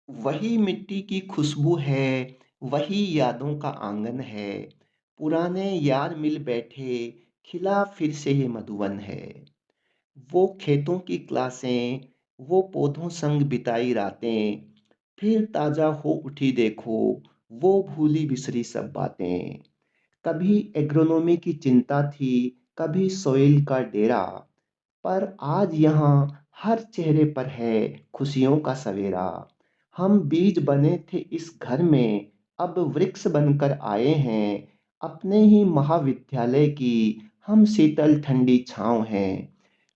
वही मिट्टी की खुशबू है, वही यादों का आंगन है, पुराने यार मिल बैठे, खिला फिर से ये मधुवन है। वो खेतों की क्लासें, वो पौधों संग बिताई रातें, फिर ताजा हो उठी देखो, वो भूली बिसरी सब बातें। कभी एग्रोनॉमी की चिंता थी, कभी सॉइल का डेरा, पर आज यहाँ हर चेहरे पर है खुशियों का सवेरा। हम बीज बने थे इस घर में, अब वृक्ष बनकर आए हैं। अपने ही महाविद्यालय की हम शीतल ठंडी छाँव हैं।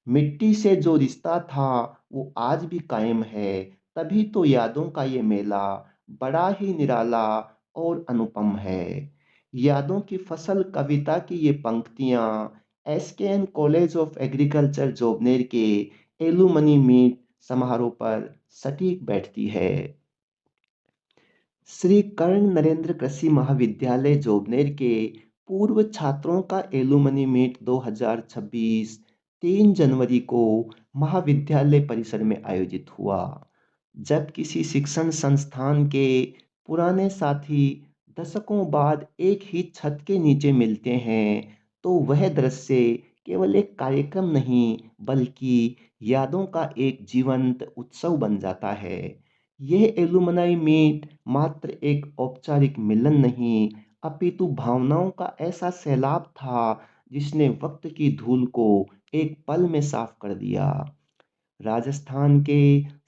मिट्टी से जो रिश्ता था वो आज भी कायम है। तभी तो यादों का ये मेला बड़ा ही निराला और अनुपम है। यादों की फसल कविता की ये पंक्तियाँ एसकेएन कॉलेज ऑफ एग्रीकल्चर जोबनेर के एलुमनी मीट समारोह पर सटीक बैठती है। श्री कर्ण नरेंद्र कृषि महाविद्यालय जोबनेर के पूर्व छात्रों का एलुमनी मीट 2026 3 जनवरी को महाविद्यालय परिसर में आयोजित हुआ। जब किसी शिक्षण संस्थान के पुराने साथी दशकों बाद एक ही छत के नीचे मिलते हैं, तो वह दृश्य केवल एक कार्यक्रम नहीं, बल्कि यादों का एक जीवंत उत्सव बन जाता है। यह एलुमनाई मीट मात्र एक औपचारिक मिलन नहीं, अपितु भावनाओं का ऐसा सैलाब था जिसने वक्त की धूल को एक पल में साफ कर दिया। राजस्थान के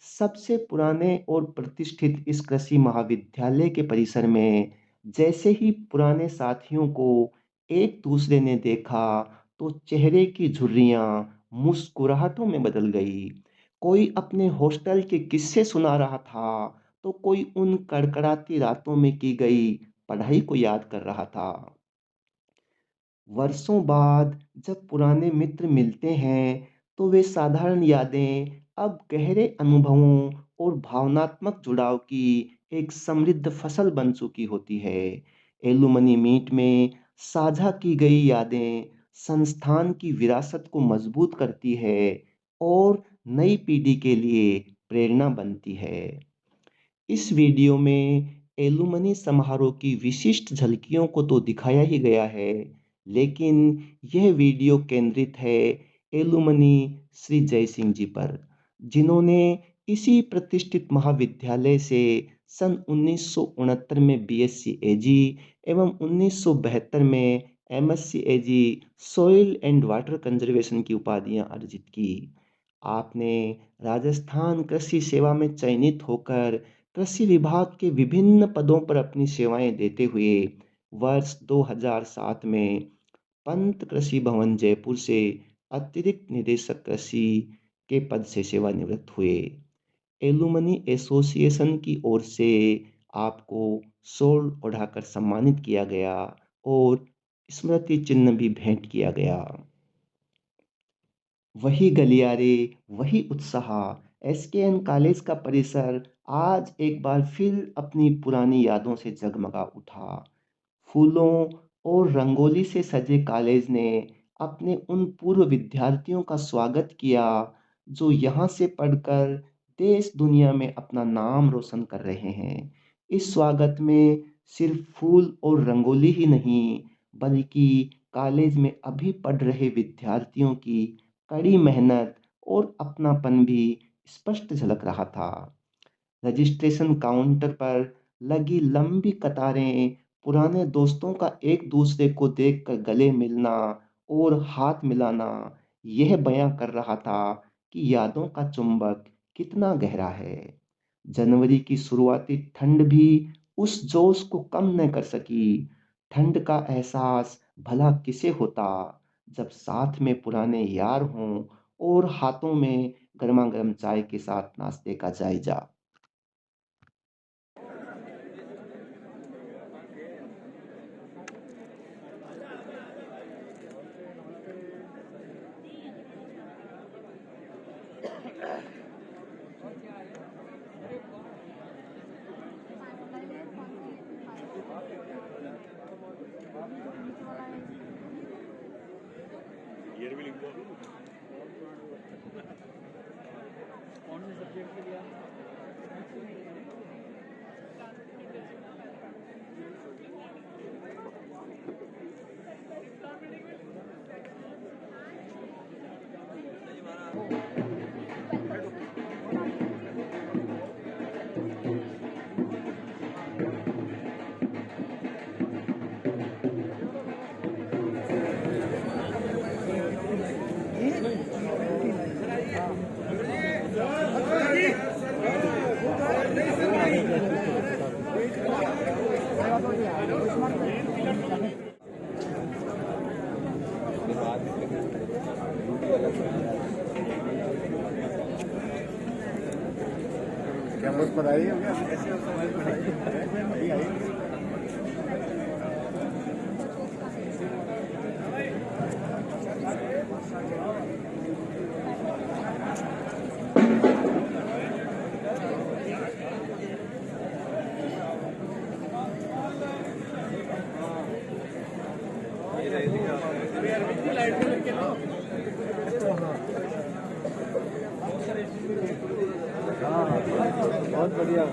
सबसे पुराने और प्रतिष्ठित इस कृषि महाविद्यालय के परिसर में जैसे ही पुराने साथियों को एक दूसरे ने देखा, तो चेहरे की झुर्रियां मुस्कुराहटों में बदल गई। कोई अपने हॉस्टल के किस्से सुना रहा था, तो कोई उन कड़कड़ाती रातों में की गई पढ़ाई को याद कर रहा था। वर्षों बाद जब पुराने मित्र मिलते हैं, तो वे साधारण यादें अब गहरे अनुभवों और भावनात्मक जुड़ाव की एक समृद्ध फसल बन चुकी होती है। एलुमनी मीट में साझा की गई यादें संस्थान की विरासत को मजबूत करती है और नई पीढ़ी के लिए प्रेरणा बनती है। इस वीडियो में एलुमनी समारोह की विशिष्ट झलकियों को तो दिखाया ही गया है, लेकिन यह वीडियो केंद्रित है एलुमनी श्री जयसिंह जी पर, जिन्होंने इसी प्रतिष्ठित महाविद्यालय से सन 1969 में बीएससी एजी एवं 1972 में MSc AG soil and water conservation की उपाधियां अर्जित की। आपने राजस्थान कृषि सेवा में चयनित होकर कृषि विभाग के विभिन्न पदों पर अपनी सेवाएं देते हुए वर्ष 2007 में पंत कृषि भवन जयपुर से अतिरिक्त निदेशक कृषि के पद से सेवानिवृत्त हुए। एलुमनी एसोसिएशन की ओर से आपको शॉल ओढ़ाकर सम्मानित किया गया और स्मृति चिन्ह भी भेंट किया गया। वही गलियारे, वही उत्साह, एसकेएन कॉलेज का परिसर आज एक बार फिर अपनी पुरानी यादों से जगमगा उठा। फूलों और रंगोली से सजे कॉलेज ने अपने उन पूर्व विद्यार्थियों का स्वागत किया, जो यहाँ से पढ़कर देश दुनिया में अपना नाम रोशन कर रहे हैं। इस स्वागत में सिर्फ फूल और रंगोली ही नहीं, बल्कि कॉलेज में अभी पढ़ रहे विद्यार्थियों की कड़ी मेहनत और अपनापन भी स्पष्ट झलक रहा था। रजिस्ट्रेशन काउंटर पर लगी लंबी कतारें पुराने दोस्तों का एक दूसरे को देखकर गले मिलना और हाथ मिलाना यह बयां कर रहा था कि यादों का चुंबक कितना गहरा है। जनवरी की शुरुआती ठंड भी उस जोश को कम न कर सकी। ठंड का एहसास भला किसे होता, जब साथ में पुराने यार हों और हाथों में गर्मा गर्म चाय के साथ नाश्ते का जायजा। कौन से सब्जेक्ट के लिए कैंपस पर आई हो क्या? हाँ बहुत बढ़िया।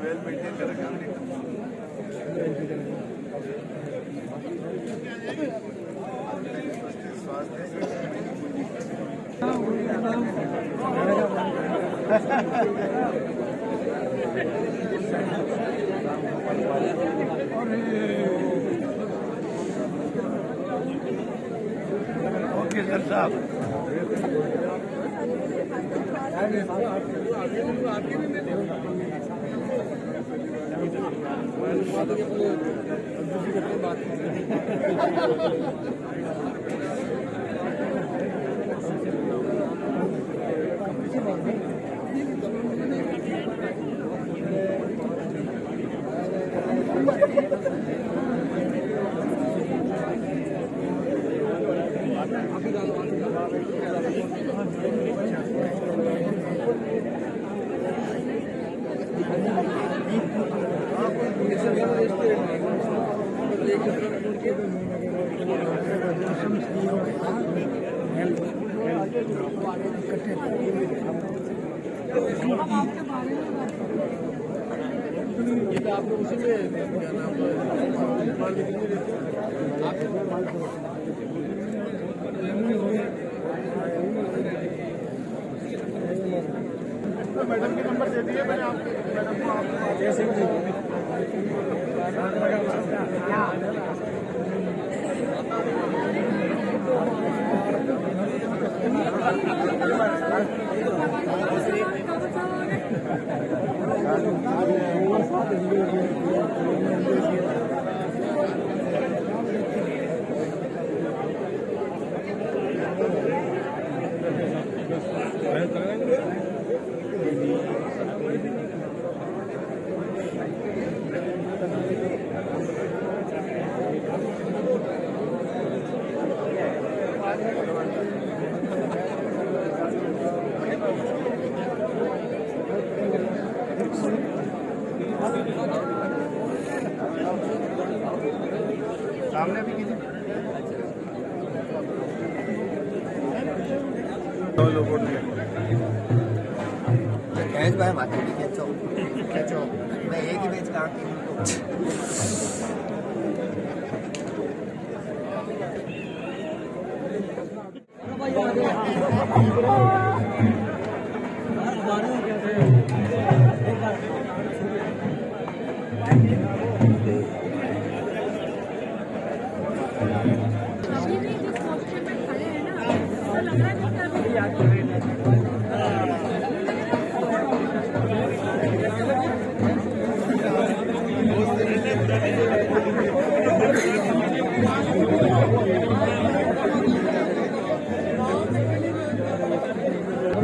वेल मेंटेन कर रखा ओके सर साहब। ये तो आप लोग उसी में क्या नाम मैडम के नंबर दे दिए मैंने आपको, मैडम को आप जैसे सामने भी किसी कैच भाई माथे में कैचो मैं एक ही मैच कहा अभी भी जिस पोस्टर में खड़े हैं ना, तो लग रहा है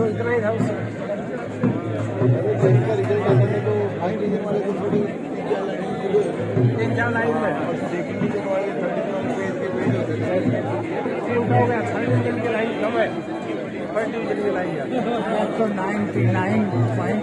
इतना ही था तीन चार लाइन में हो गया। थर्ड डिवीजन की लाइन कम है, फर्स्ट डिवीजन की लाइन है 99.5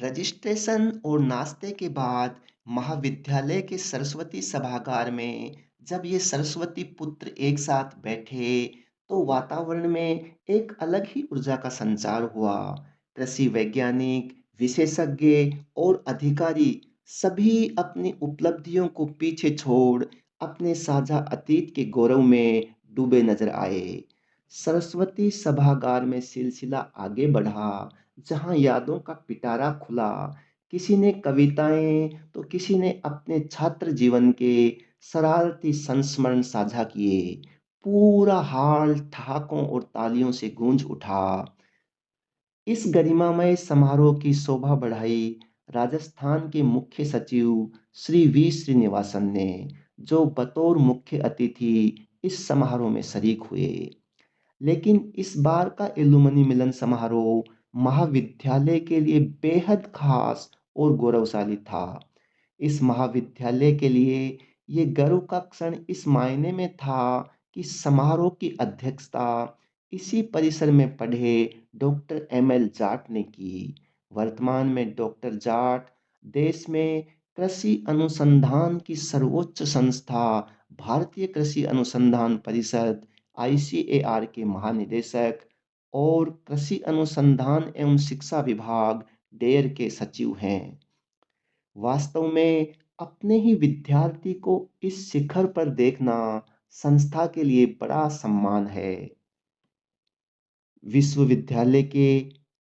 रजिस्ट्रेशन और नाश्ते के बाद महाविद्यालय के सरस्वती सभागार में जब ये सरस्वती पुत्र एक साथ बैठे तो वातावरण में एक अलग ही ऊर्जा का संचार हुआ। कृषि वैज्ञानिक, विशेषज्ञ और अधिकारी सभी अपनी उपलब्धियों को पीछे छोड़ अपने साझा अतीत के गौरव में डूबे नजर आए। सरस्वती सभागार में सिलसिला आगे बढ़ा, जहाँ यादों का पिटारा खुला। किसी ने कविताएं तो किसी ने अपने छात्र जीवन के शरारती संस्मरण साझा किए। पूरा हाल ठहाकों और तालियों से गूंज उठा। इस गरिमामय समारोह की शोभा बढ़ाई राजस्थान के मुख्य सचिव श्री वी श्रीनिवासन ने, जो बतौर मुख्य अतिथि इस समारोह में शरीक हुए। लेकिन इस बार का एलुमनी मिलन समारोह महाविद्यालय के लिए बेहद खास और गौरवशाली था। इस महाविद्यालय के लिए ये गर्व का क्षण इस मायने में था कि समारोह की अध्यक्षता इसी परिसर में पढ़े डॉक्टर एम.एल. जाट ने की। वर्तमान में डॉक्टर जाट देश में कृषि अनुसंधान की सर्वोच्च संस्था भारतीय कृषि अनुसंधान परिषद (आईसीएआर) के महानिदेशक और कृषि अनुसंधान एवं शिक्षा विभाग (डेयर) के सचिव हैं। वास्तव में अपने ही विद्यार्थी को इस शिखर पर देखना संस्था के लिए बड़ा सम्मान है। विश्वविद्यालय के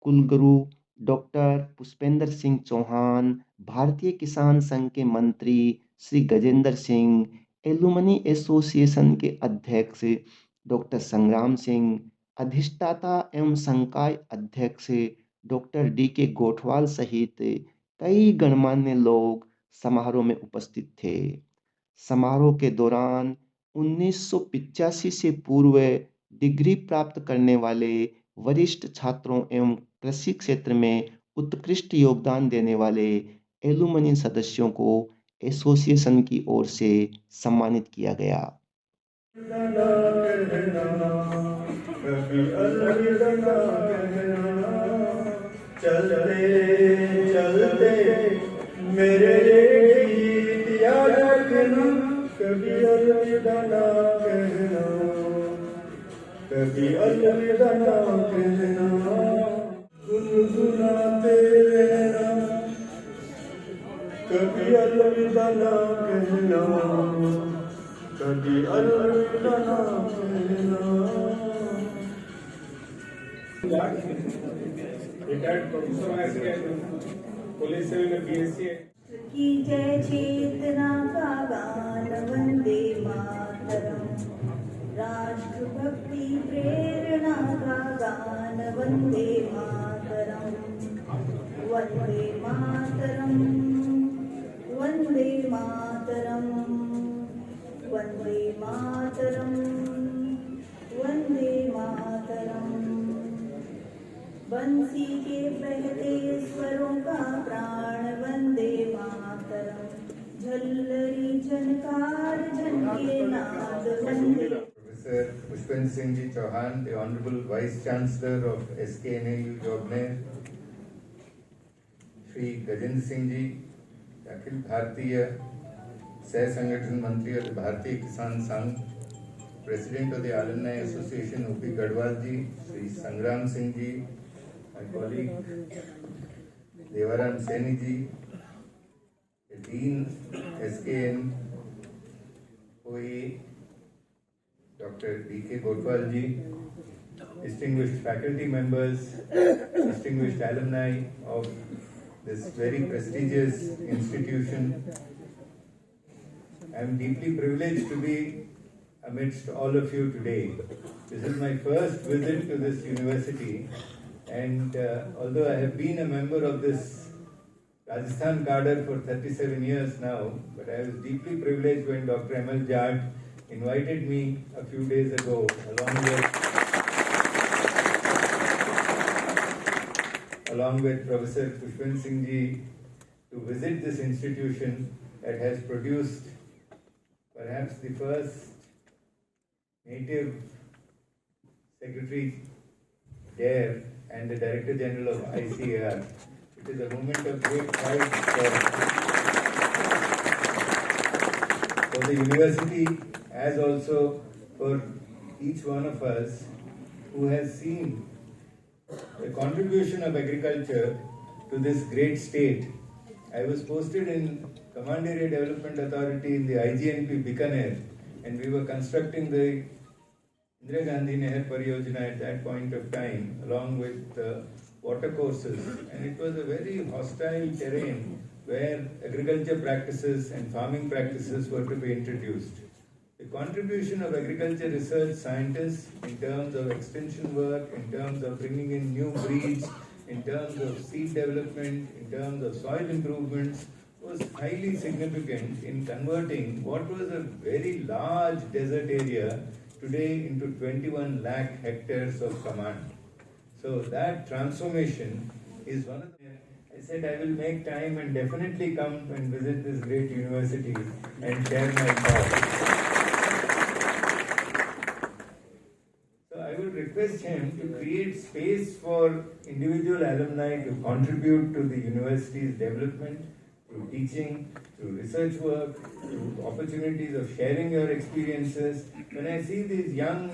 कुलगुरु डॉक्टर पुष्पेंद्र सिंह चौहान, भारतीय किसान संघ के मंत्री श्री गजेंद्र सिंह, एलुमनी एसोसिएशन के अध्यक्ष डॉक्टर संग्राम सिंह, अधिष्ठाता एवं संकाय अध्यक्ष डॉक्टर डी.के. गोठवाल सहित कई गणमान्य लोग समारोह में उपस्थित थे। समारोह के दौरान 1985 से पूर्व डिग्री प्राप्त करने वाले वरिष्ठ छात्रों एवं कृषि क्षेत्र में उत्कृष्ट योगदान देने वाले एलुमनी सदस्यों को एसोसिएशन की ओर से सम्मानित किया गया। चलते चलते मेरे गीत याद रखना, कभी अलविदा ना कहना, कभी अलविदा ना कहना, गुनगुनाते रहना, कभी अलविदा ना कहना, कभी अलविदा ना कहना। रिटायर्ड प्रोफेसर पुलिस से बीएससी की जय चेतना का गान वंदे मातरम, राष्ट्रभक्ति प्रेरणा का गान वंदे मातरम, वंदे मातरम, वंदे मातरम, वंदे मातरम, वंदे मातरम। बंसी के बहते स्वरों का प्राण वंदे मातरम, झल्लरी झनकार झनके नाद वंदे। Professor Pushpendra Singh Ji Chauhan, the Honorable Vice Chancellor of SKNAU Jogner, Shri Gajendra Singh Ji, Akhil Bharatiya Sah Sangathan Mantri of the Bharatiya Kisan Sangh, President of the Alumni Association UP Gadwal Ji, Shri Sangram Singh Ji, my colleague Devaram Saini Ji, the Dean SKN OE Dr. D.K. Gotwal Ji, distinguished faculty members, distinguished alumni of this very prestigious institution. I am deeply privileged to be amidst all of you today. This is my first visit to this university, and although I have been a member of this Rajasthan cadre for 37 years now, but I was deeply privileged when Dr. M.L. Jat invited me a few days ago along with Professor Pushpendra Singh Ji to visit this institution that has produced perhaps the first native secretary there and the Director General of ICAR. It is a moment of great pride for the university, as also for each one of us who has seen the contribution of agriculture to this great state. I was posted in Command Area Development Authority in the IGNP Bikaner, and we were constructing the Indira Gandhi Nehar Pariyojana at that point of time, along with water courses, and it was a very hostile terrain where agriculture practices and farming practices were to be introduced. The contribution of agriculture research scientists in terms of extension work, in terms of bringing in new breeds, in terms of seed development, in terms of soil improvements, was highly significant in converting what was a very large desert area today into 21 lakh hectares of command. So that transformation is one of the... I said I will make time and definitely come and visit this great university and share my thoughts. So I would request him to create space for individual alumni to contribute to the university's development through teaching, through research work, through opportunities of sharing your experiences. When I see these young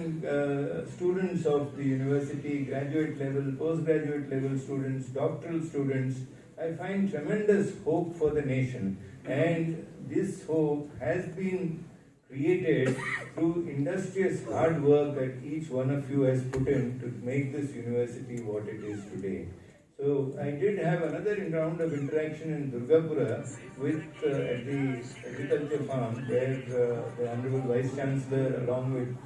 students of the university, graduate level, postgraduate level students, doctoral students, I find tremendous hope for the nation. And this hope has been created through industrious hard work that each one of you has put in to make this university what it is today. So I did have another round of interaction in Durgapura with at the agriculture farm, where the Honorable Vice Chancellor, along with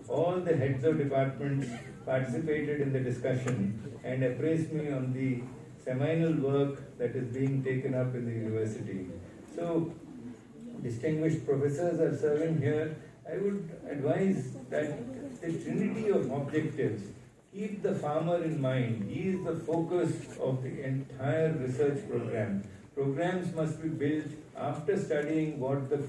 all the heads of departments, participated in the discussion and appraised me on the seminal work that is being taken up in the university. So distinguished professors are serving here. I would advise that the trinity of objectives, keep the farmer in mind. He is the focus of the entire research program. Programs must be built after studying what the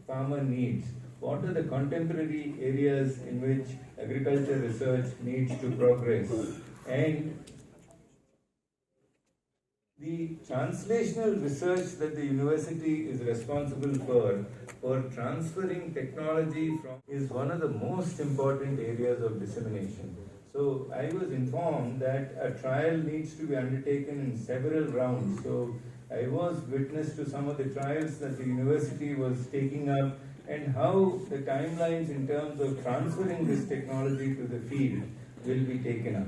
farmer needs. What are the contemporary areas in which agriculture research needs to progress? And the translational research that the university is responsible for transferring technology from, is one of the most important areas of dissemination. So I was informed that a trial needs to be undertaken in several rounds. So I was witness to some of the trials that the university was taking up and how the timelines in terms of transferring this technology to the field will be taken up.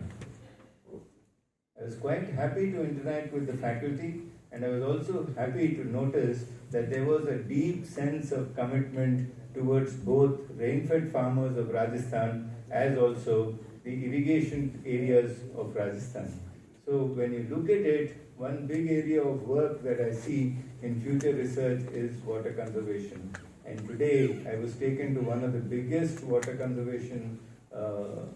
I was quite happy to interact with the faculty, and I was also happy to notice that there was a deep sense of commitment towards both rain-fed farmers of Rajasthan as also the irrigation areas of Rajasthan. So when you look at it, one big area of work that I see in future research is water conservation. And today I was taken to one of the biggest water conservation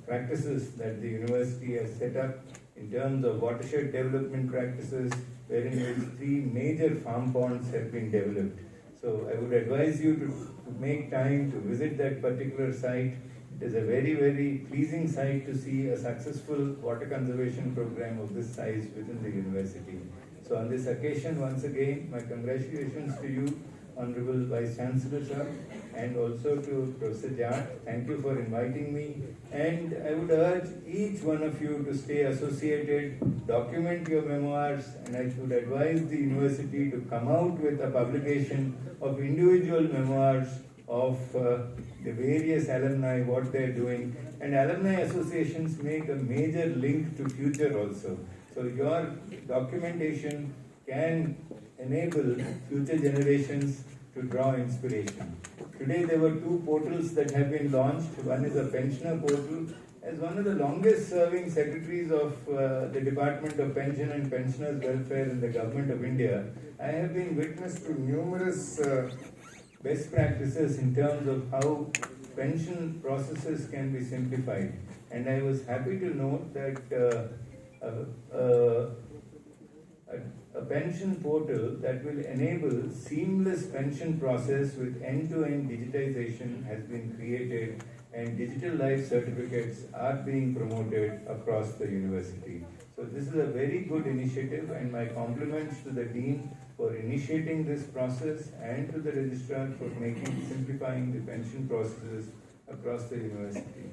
practices that the university has set up in terms of watershed development practices, wherein which 3 major farm ponds have been developed. So I would advise you to make time to visit that particular site. It is a very, very pleasing sight to see a successful water conservation program of this size within the university. So on this occasion, once again, my congratulations to you, Honorable Vice Chancellor Sir, and also to Professor Jat. Thank you for inviting me. And I would urge each one of you to stay associated, document your memoirs, and I would advise the university to come out with a publication of individual memoirs of the various alumni, what they are doing. And alumni associations make a major link to future also. So your documentation can enable future generations to draw inspiration. Today there were 2 portals that have been launched. One is a pensioner portal. As one of the longest serving secretaries of the Department of Pension and Pensioners Welfare in the Government of India, I have been witness to numerous best practices in terms of how pension processes can be simplified. And I was happy to note that a pension portal that will enable seamless pension process with end-to-end digitization has been created, and digital life certificates are being promoted across the university. So this is a very good initiative, and my compliments to the Dean for initiating this process and to the Registrar for simplifying the pension processes across the university.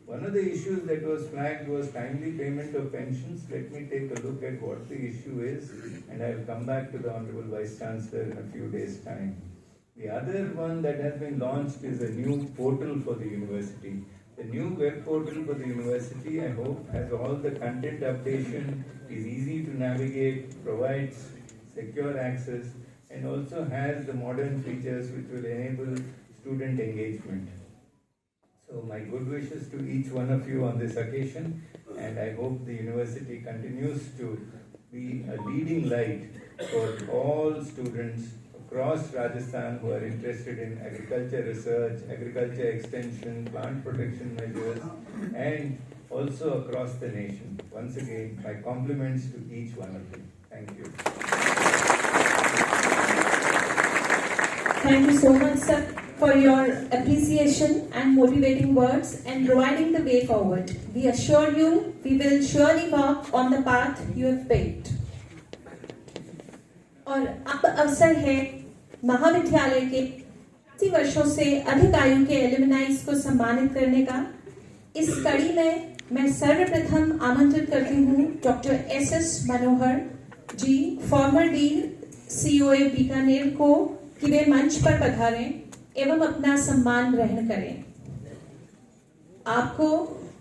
One of the issues that was flagged was timely payment of pensions. Let me take a look at what the issue is, and I will come back to the Honorable Vice Chancellor in a few days' time. The other one that has been launched is a new portal for the university. The new web portal for the university, I hope, has all the content updation, is easy to navigate, provides secure access, and also has the modern features which will enable student engagement. So my good wishes to each one of you on this occasion, and I hope the university continues to be a leading light for all students across Rajasthan who are interested in agriculture research, agriculture extension, plant protection measures, and also across the nation. Once again, my compliments to each one of you. Thank you. Thank you so much, sir, for your appreciation and motivating words and providing the way forward. We assure you we will surely walk on the path you have paved. और अब अवसर है महाविद्यालय के 80 वर्षों से अधिक आयु के एलुमनाइज को सम्मानित करने का। इस कड़ी में मैं सर्वप्रथम आमंत्रित करती हूँ डॉक्टर एस मनोहर जी, फॉर्मर डीन COA बीकानेर को, कि वे मंच पर पधारें एवं अपना सम्मान ग्रहण करें। आपको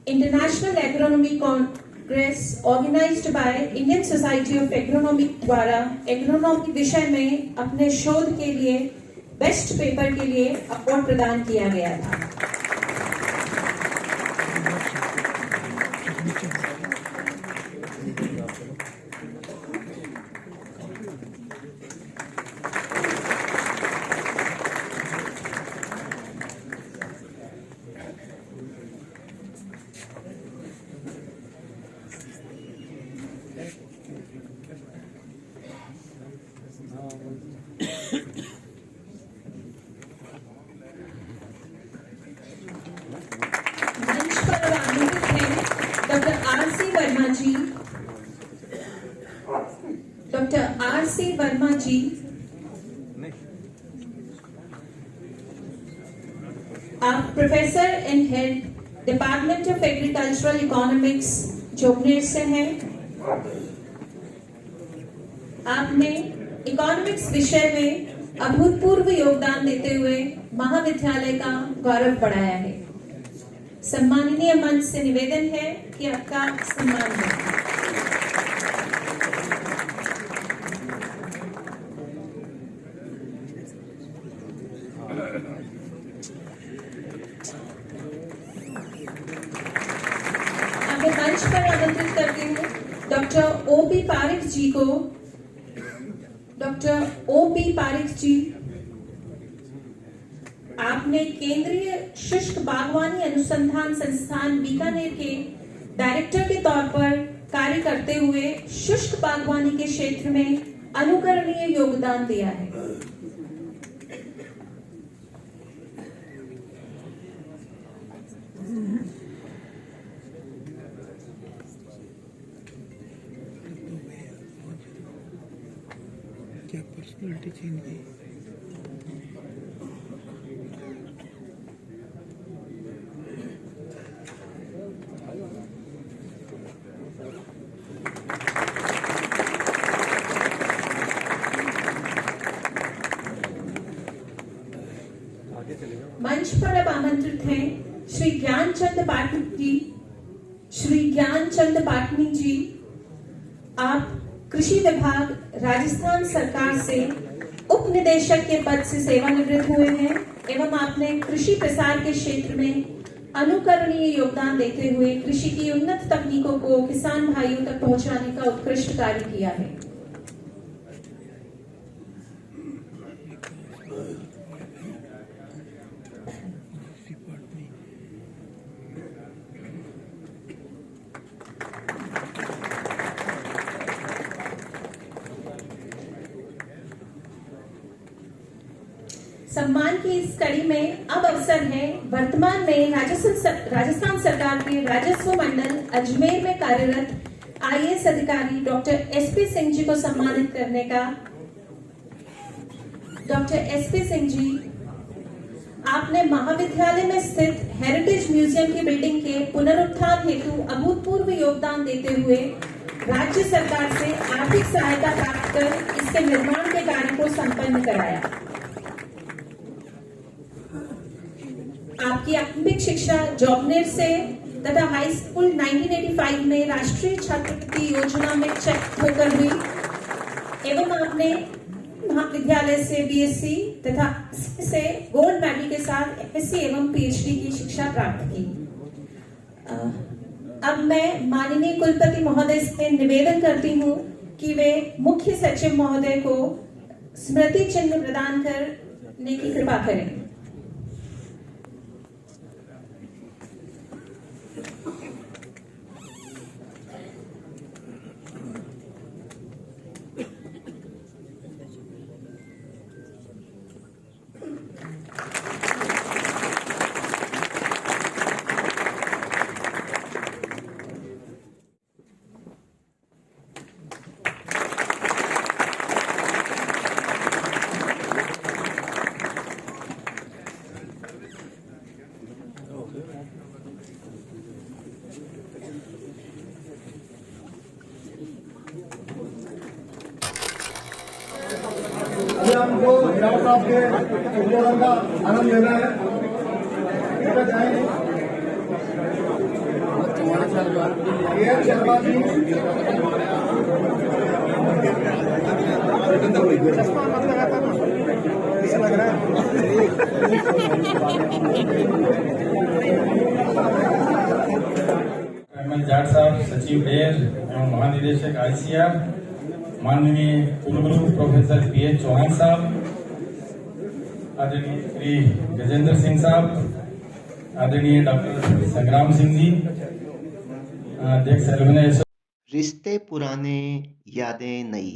international agronomy congress organised by Indian society of agronomy द्वारा एग्रोनॉमी विषय में अपने शोध के लिए बेस्ट पेपर के लिए अवार्ड प्रदान किया गया था। Doctor R.C. वर्मा जी, आप professor and head department of agricultural economics Jobner से हैं। आपने इकोनॉमिक्स विषय में अभूतपूर्व योगदान देते हुए महाविद्यालय का गौरव बढ़ाया है। सम्माननीय मंच से निवेदन है कि आपका सम्मान करें। आगे मंच पर आमंत्रित करती हूँ डॉक्टर O.P. पारिक जी को। Doctor O.P. पारिक जी, आपने केंद्रीय शुष्क बागवानी अनुसंधान संस्थान बीकानेर के डायरेक्टर के तौर पर कार्य करते हुए शुष्क बागवानी के क्षेत्र में अनुकरणीय योगदान दिया है। क्या पर्सनालिटी चेंज की? मंच पर अब आमंत्रित हैं श्री ज्ञानचंद पाटनी जी। श्री ज्ञानचंद पाटनी जी, आप कृषि विभाग राजस्थान सरकार से उप निदेशक के पद से सेवानिवृत्त हुए हैं एवं आपने कृषि प्रसार के क्षेत्र में अनुकरणीय योगदान देते हुए कृषि की उन्नत तकनीकों को किसान भाइयों तक पहुंचाने का उत्कृष्ट कार्य किया है। सम्मान की इस कड़ी में अब अवसर है वर्तमान में राजस्थान सरकार के राजस्व मंडल अजमेर में कार्यरत आईएएस अधिकारी डॉक्टर एसपी सिंह जी को सम्मानित करने का। डॉक्टर एसपी सिंह जी, आपने महाविद्यालय में स्थित हेरिटेज म्यूजियम की बिल्डिंग के पुनरुत्थान हेतु अभूतपूर्व योगदान देते हुए राज्य सरकार से आर्थिक सहायता प्राप्त कर इसके निर्माण के कार्य को संपन्न कराया। आपकी आरंभिक शिक्षा जॉबनेर से तथा हाई स्कूल 1985 में राष्ट्रीय छात्रवृत्ति योजना में चयनित होकर हुई एवं आपने महाविद्यालय से बीएससी तथा से गोल्ड मेडल के साथ एमएससी एवं पीएचडी की शिक्षा प्राप्त की। अब मैं माननीय कुलपति महोदय से निवेदन करती हूँ कि वे मुख्य सचिव महोदय को स्मृति चिन्ह प्रदान करने की कृपा करें। अभी हमको डॉक्टर साहब के उद्बोधन का आनंद लेना है। बेटा चाहेंगे शर्मा जी, चश्मा मत लगाता ना, ऐसा लग रहा है। अहमद जाट साहब, सचिव डेर एवं महानिदेशक आईसीआर, माननीय कुलगुरु प्रोफेसर पीएच चौहान साहब, आदरणीय श्री गजेंद्र सिंह साहब, आदरणीय डॉक्टर संग्राम सिंह जी, अध्यक्ष एलुमनाई। रिश्ते पुराने, यादें नई।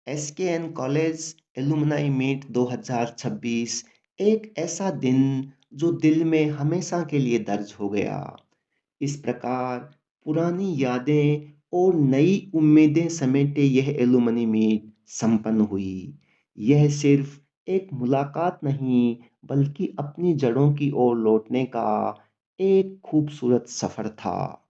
एसकेएन कॉलेज एलुमनाई मीट 2026 एक ऐसा दिन जो दिल में हमेशा के लिए दर्ज हो गया। इस प्रकार पुरानी यादें और नई उम्मीदें समेटे यह एलुमनी मीट संपन्न हुई। यह सिर्फ एक मुलाकात नहीं बल्कि अपनी जड़ों की ओर लौटने का एक खूबसूरत सफर था।